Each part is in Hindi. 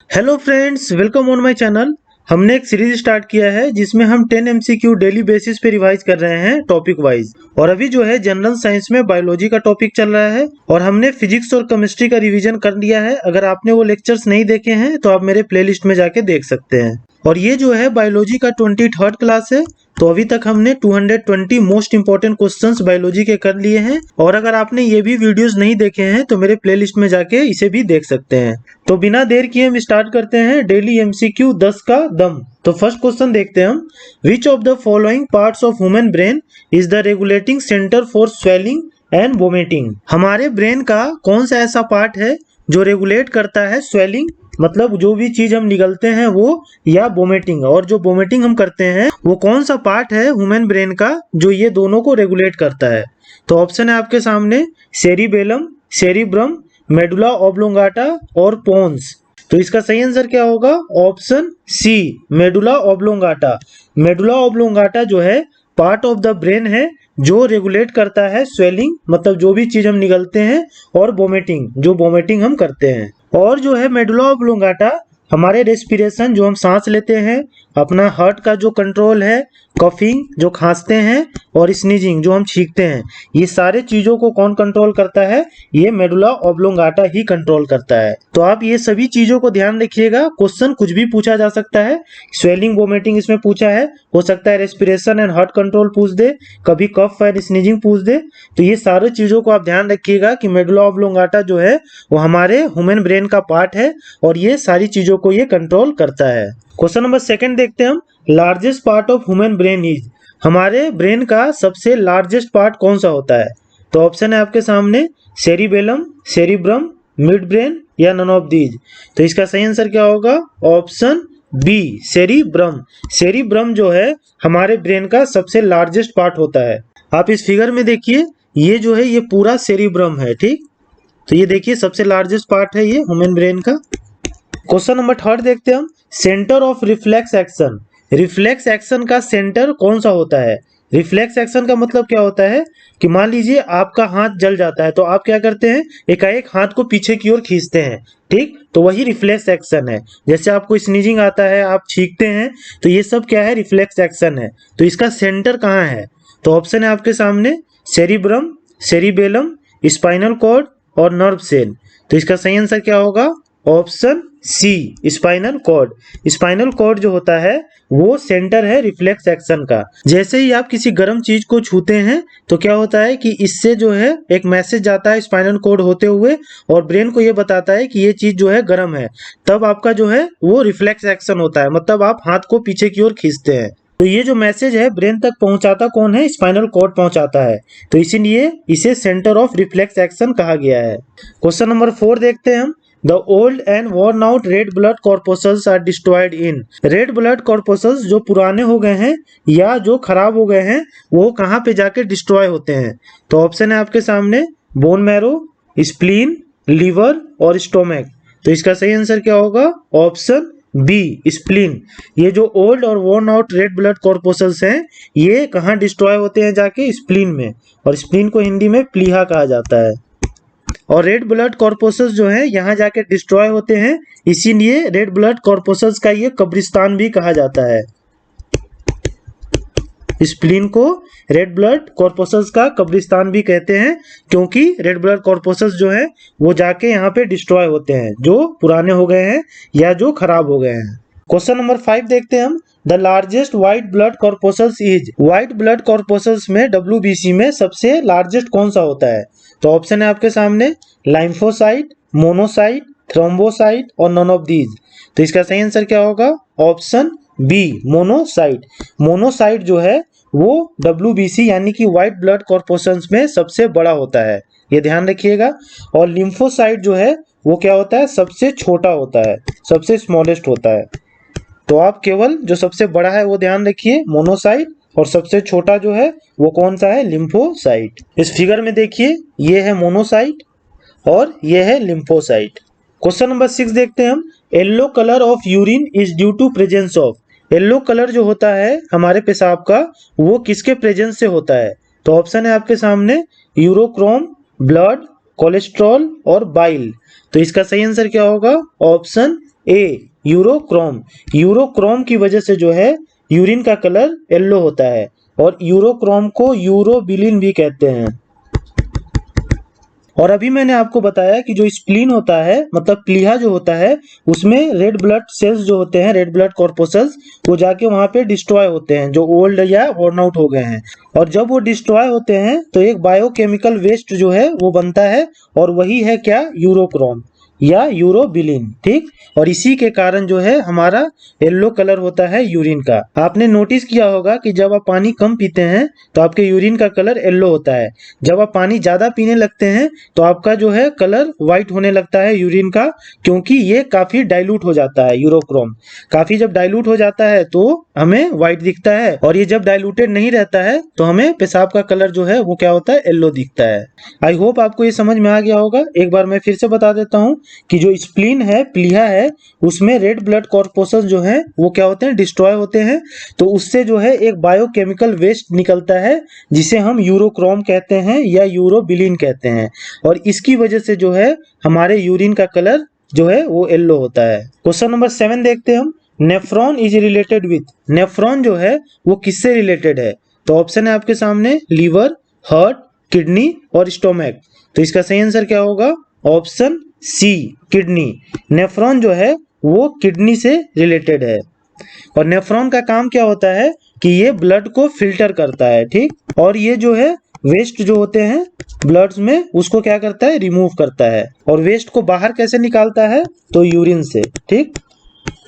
Hello friends, welcome on my channel. हमने एक सीरीज स्टार्ट किया है जिसमें हम 10 एमसीक्यू डेली बेसिस पे रिवाइज कर रहे हैं टॉपिक वाइज। और अभी जो है जनरल साइंस में बायोलॉजी का टॉपिक चल रहा है और हमने फिजिक्स और केमिस्ट्री का रिवीजन कर लिया है। अगर आपने वो लेक्चर्स नहीं देखे हैं तो आप मेरे प्लेलिस्ट में जाके देख सकते हैं। और ये जो है बायोलॉजी का 23rd क्लास है। तो अभी तक हमने 220 मोस्ट इंपोर्टेंट क्वेश्चंस बायोलॉजी के कर लिए हैं। और अगर आपने ये भी वीडियोस नहीं देखे हैं तो मेरे प्लेलिस्ट में जाके इसे भी देख सकते हैं। तो बिना देर किए हम स्टार्ट करते हैं डेली एमसीक्यू 10 का दम। तो फर्स्ट क्वेश्चन देखते हैं हम। Which of the following parts of human brain is the regulating centre for swelling and vomiting? हमारे ब्रेन का कौन सा ऐसा पार्ट है जो रेगुलेट करता है स्वेलिंग, मतलब जो भी चीज हम निगलते हैं वो, या वोमिटिंग, और जो वोमिटिंग हम करते हैं वो कौन सा पार्ट है ह्यूमन ब्रेन का जो ये दोनों को रेगुलेट करता है? तो ऑप्शन है आपके सामने सेरिबेलम, सेरिब्रम, मेडुला ऑब्लोंगाटा और पोन्स। तो इसका सही आंसर क्या होगा? Option C, medulla oblongata. Medulla oblongata जो है पार्ट ऑफ द ब्रेन है जो रेगुलेट करता है स्वेलिंग, मतलब जो भी चीज हम निगलते हैं, और वोमिटिंग, जो वोमिटिंग हम करते हैं। और जो है मेडुला ऑब्लोंगाटा हमारे रेस्पिरेशन, जो हम सांस लेते हैं, अपना हार्ट का जो कंट्रोल है, कफिंग जो खांसते हैं, और स्नीजिंग जो हम छींकते हैं, ये सारे चीजों को कौन कंट्रोल करता है? ये मेडुला ऑब्लोंगाटा ही कंट्रोल करता है। तो आप ये सभी चीजों को ध्यान रखिएगा। क्वेश्चन कुछ भी पूछा जा सकता है। स्वेलिंग, वोमिटिंग इसमें पूछा है, हो सकता है रेस्पिरेशन एंड हार्ट कंट्रोल पूछ दे, कभी कफ एंड स्नीजिंग पूछ दे। तो ये सारी चीजों को आप ध्यान रखिएगा कि मेडुला ऑब्लोंगाटा जो है वो हमारे ह्यूमन ब्रेन का पार्ट है और ये सारी चीजों को ये कंट्रोल करता है। क्वेश्चन नंबर 2 देखते हैं हम। Largest part of human brain is? हमारे ब्रेन का सबसे लार्जेस्ट पार्ट कौन सा होता है? तो ऑप्शन है आपके सामने सेरिबेलम, सेरिब्रम, मिड ब्रेन या नन ऑफ दीज। तो इसका सही आंसर क्या होगा? Option B, cerebrum. सेरिब्रम जो है हमारे ब्रेन का सबसे लार्जेस्ट पार्ट होता है। आप इस फिगर में देखिए, ये जो है ये पूरा सेरिब्रम है, ठीक। तो ये देखिए सबसे लार्जेस्ट पार्ट है ये ह्यूमन ब्रेन का। क्वेश्चन नंबर 3 देखते हैं हम। Centre of reflex action? Reflex action का सेंटर कौन सा होता है? रिफ्लेक्स एक्शन का मतलब क्या होता है कि मान लीजिए आपका हाथ जल जाता है तो आप क्या करते हैं? एकाएक हाथ को पीछे की ओर खींचते हैं, ठीक। तो वही रिफ्लेक्स एक्शन है। जैसे आपको स्नीजिंग आता है, आप छींकते हैं, तो ये सब क्या है? रिफ्लेक्स एक्शन है। तो इसका सेंटर कहाँ है? तो ऑप्शन है आपके सामने सेरिब्रम, सेरिबेलम, स्पाइनल कॉर्ड और नर्व सेल। तो इसका सही आंसर क्या होगा? Option C, spinal cord. Spinal cord जो होता है वो सेंटर है रिफ्लेक्स एक्शन का। जैसे ही आप किसी गर्म चीज को छूते हैं तो क्या होता है कि इससे जो है एक मैसेज जाता है स्पाइनल कॉर्ड होते हुए, और ब्रेन को ये बताता है कि ये चीज जो है गर्म है। तब आपका जो है वो रिफ्लेक्स एक्शन होता है, मतलब आप हाथ को पीछे की ओर खींचते हैं। तो ये जो मैसेज है ब्रेन तक पहुंचाता कौन है? स्पाइनल कॉर्ड पहुंचाता है। तो इसीलिए इसे सेंटर ऑफ रिफ्लेक्स एक्शन कहा गया है। क्वेश्चन नंबर 4 देखते हैं हम। The old and worn out red blood corpuscles are destroyed in? Red blood corpuscles जो पुराने हो गए हैं या जो खराब हो गए हैं वो कहाँ पे जाके डिस्ट्रॉय होते हैं? तो ऑप्शन है आपके सामने बोन मैरो, स्प्लीन, लीवर और स्टोमक। तो इसका सही आंसर क्या होगा? Option B, spleen. ये जो ओल्ड और worn out red blood corpuscles हैं ये कहाँ डिस्ट्रॉय होते हैं? जाके स्प्लीन में। और स्प्लीन को हिंदी में प्लीहा कहा जाता है। और रेड ब्लड कॉर्पोसल्स जो है यहाँ जाके डिस्ट्रॉय होते हैं, इसीलिए रेड ब्लड कॉर्पोसल्स का ये कब्रिस्तान भी कहा जाता है। स्प्लीन को रेड ब्लड कॉर्पोसल्स का कब्रिस्तान भी कहते हैं, क्योंकि रेड ब्लड कॉर्पोसल्स जो है वो जाके यहाँ पे डिस्ट्रॉय होते हैं, जो पुराने हो गए हैं या जो खराब हो गए हैं। क्वेश्चन नंबर 5 देखते हैं हम। The largest white blood corpuscles is? White blood corpuscles में WBC में सबसे लार्जेस्ट कौन सा होता है? तो ऑप्शन है आपके सामने लाइम्फोसाइट, मोनोसाइट, थ्रोम्बोसाइट और नन ऑफ दीज। तो इसका सही आंसर क्या होगा? Option B, monocyte. मोनोसाइट जो है वो WBC यानी कि व्हाइट ब्लड कॉर्पोसल्स में सबसे बड़ा होता है, ये ध्यान रखिएगा। और लिम्फोसाइट जो है वो क्या होता है? सबसे छोटा होता है, सबसे स्मॉलेस्ट होता है। तो आप केवल जो सबसे बड़ा है वो ध्यान रखिए, मोनोसाइट, और सबसे छोटा जो है वो कौन सा है? लिम्फोसाइट। इस फिगर में देखिए, ये है मोनोसाइट और ये है लिम्फोसाइट। क्वेश्चन नंबर 6 देखते हैं हम। Yellow colour of urine is due to presence of? Yellow colour जो होता है हमारे पेशाब का वो किसके प्रेजेंस से होता है? तो ऑप्शन है आपके सामने यूरोक्रोम, ब्लड, कोलेस्ट्रॉल और बाइल। तो इसका सही आंसर क्या होगा? Option A urochrome. यूरोक्रोम की वजह से जो है यूरिन का कलर येलो होता है और यूरोक्रोम को यूरोबिलिन भी कहते हैं। और अभी मैंने आपको बताया कि जो स्प्लीन होता है मतलब प्लीहा जो होता है उसमें रेड ब्लड सेल्स जो होते हैं, रेड ब्लड कॉर्पोसल्स, वो जाके वहां पे डिस्ट्रॉय होते हैं जो ओल्ड या वर्न आउट हो गए हैं। और जब वो डिस्ट्रॉय होते हैं तो एक बायोकेमिकल वेस्ट जो है वो बनता है और वही है क्या, यूरोक्रोम या यूरोबिलिन। ठीक, और इसी के कारण जो है हमारा येलो कलर होता है यूरिन का। आपने नोटिस किया होगा कि जब आप पानी कम पीते हैं तो आपके यूरिन का कलर येलो होता है, जब आप पानी ज्यादा पीने लगते हैं तो आपका जो है कलर व्हाइट होने लगता है यूरिन का, क्योंकि ये काफी डाइल्यूट हो जाता है यूरोक्रोम। काफी जब डाइल्यूट हो जाता है तो हमें व्हाइट दिखता है, और ये जब डाइल्यूटेड नहीं रहता है तो हमें पेशाब का कलर जो है वो क्या होता है, येलो दिखता है। आई होप आपको ये समझ में आ गया होगा। एक बार मैं फिर से बता देता हूँ कि जो स्प्लीन है, प्लीहा है, उसमें रेड ब्लड कॉर्पोसल्स जो हैं वो क्या होते हैं, डिस्ट्रॉय होते हैं। तो उससे जो है एक बायोकेमिकल वेस्ट निकलता है जिसे हम यूरोक्रोम कहते हैं या यूरोबिलिन कहते हैं, और इसकी वजह से जो है हमारे यूरिन का कलर जो है वो येलो होता है। क्वेश्चन नंबर 7 देखते हैं हम। Nephron is related with, nephron जो है वो किससे रिलेटेड है? तो ऑप्शन है आपके सामने लीवर, हार्ट, किडनी और स्टोमक। तो इसका सही आंसर क्या होगा? ऑप्शन सी, किडनी। नेफ्रॉन जो है वो किडनी से रिलेटेड है। और नेफ्रॉन का काम क्या होता है कि ये ब्लड को फिल्टर करता है। ठीक, और ये जो है वेस्ट जो होते हैं ब्लड्स में उसको क्या करता है, रिमूव करता है। और वेस्ट को बाहर कैसे निकालता है? तो यूरिन से। ठीक,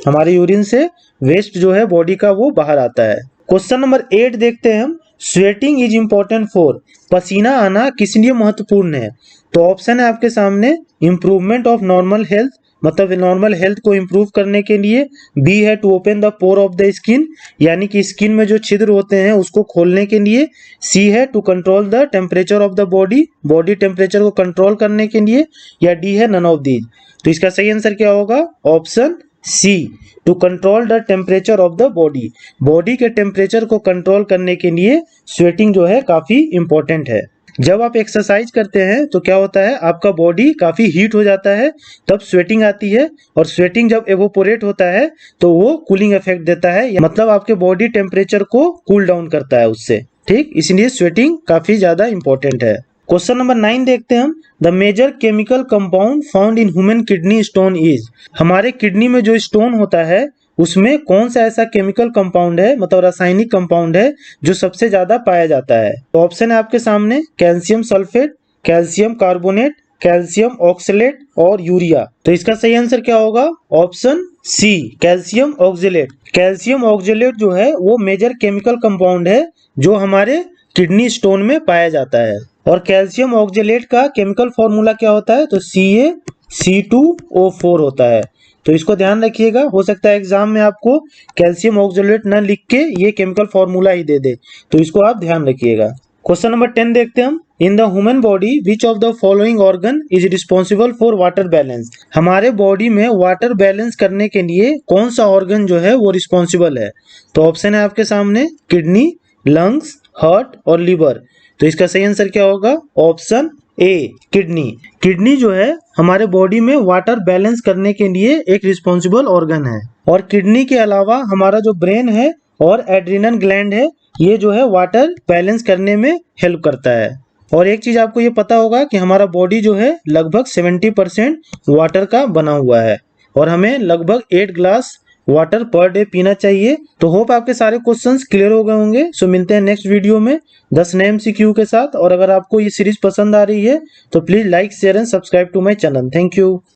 हमारे यूरिन से वेस्ट जो है बॉडी का वो बाहर आता है। क्वेश्चन नंबर 8 देखते हैं हम। स्वेटिंग इज इम्पोर्टेंट फॉर, पसीना आना किस लिए महत्वपूर्ण है? तो ऑप्शन है आपके सामने इंप्रूवमेंट ऑफ नॉर्मल हेल्थ, मतलब नॉर्मल हेल्थ को इंप्रूव करने के लिए। बी है to open the pore of the skin, यानी कि स्किन में जो छिद्र होते हैं उसको खोलने के लिए। सी है to control the temperature of the body, body temperature को कंट्रोल करने के लिए। या डी है नन ऑफ दीज। तो इसका सही आंसर क्या होगा? Option C, to control the temperature of the body, body के टेम्परेचर को कंट्रोल करने के लिए स्वेटिंग जो है काफी इंपॉर्टेंट है। जब आप एक्सरसाइज करते हैं तो क्या होता है, आपका बॉडी काफी हीट हो जाता है, तब स्वेटिंग आती है। और स्वेटिंग जब एवोपोरेट होता है तो वो कूलिंग इफेक्ट देता है, मतलब आपके बॉडी टेम्परेचर को कूल डाउन करता है उससे। ठीक, इसलिए स्वेटिंग काफी ज्यादा इंपॉर्टेंट है। क्वेश्चन नंबर 9 देखते हैं हम। The major chemical compound found in human kidney stone is, हमारे किडनी में जो स्टोन होता है उसमें कौन सा ऐसा केमिकल कंपाउंड है, मतलब रासायनिक कंपाउंड है जो सबसे ज्यादा पाया जाता है? तो ऑप्शन है आपके सामने calcium sulphate, calcium carbonate, calcium oxalate और यूरिया। तो इसका सही आंसर क्या होगा? Option C, calcium oxalate. Calcium oxalate जो है वो मेजर केमिकल कंपाउंड है जो हमारे किडनी स्टोन में पाया जाता है। और कैल्शियम ऑक्सलेट का केमिकल फॉर्मूला क्या होता है? तो CaC2O4 होता है। तो इसको ध्यान रखिएगा, हो सकता है एग्जाम में आपको कैल्शियम ऑक्सलेट न लिख के ये केमिकल फॉर्मूला ही दे दे, तो इसको आप ध्यान रखिएगा। क्वेश्चन नंबर 10 देखते हैं हम। In the human body which of the following organ is responsible for water balance, हमारे बॉडी में वाटर बैलेंस करने के लिए कौन सा ऑर्गन जो है वो रिस्पॉन्सिबल है? तो ऑप्शन है आपके सामने किडनी, लंग्स, हार्ट और लीवर। तो इसका सही आंसर क्या होगा? Option A, kidney. किडनी जो है हमारे बॉडी में वाटर बैलेंस करने के लिए एक रिस्पॉन्सिबल ऑर्गन है। और किडनी के अलावा हमारा जो ब्रेन है और एड्रिनल ग्लैंड है, ये जो है वाटर बैलेंस करने में हेल्प करता है। और एक चीज आपको ये पता होगा कि हमारा बॉडी जो है लगभग 70% वाटर का बना हुआ है, और हमें लगभग 8 ग्लास वाटर पर डे पीना चाहिए। तो होप आपके सारे क्वेश्चंस क्लियर हो गए होंगे। सो मिलते हैं नेक्स्ट वीडियो में 10 नए MCQ के साथ। और अगर आपको ये सीरीज पसंद आ रही है तो please like, share and subscribe to my channel. Thank you.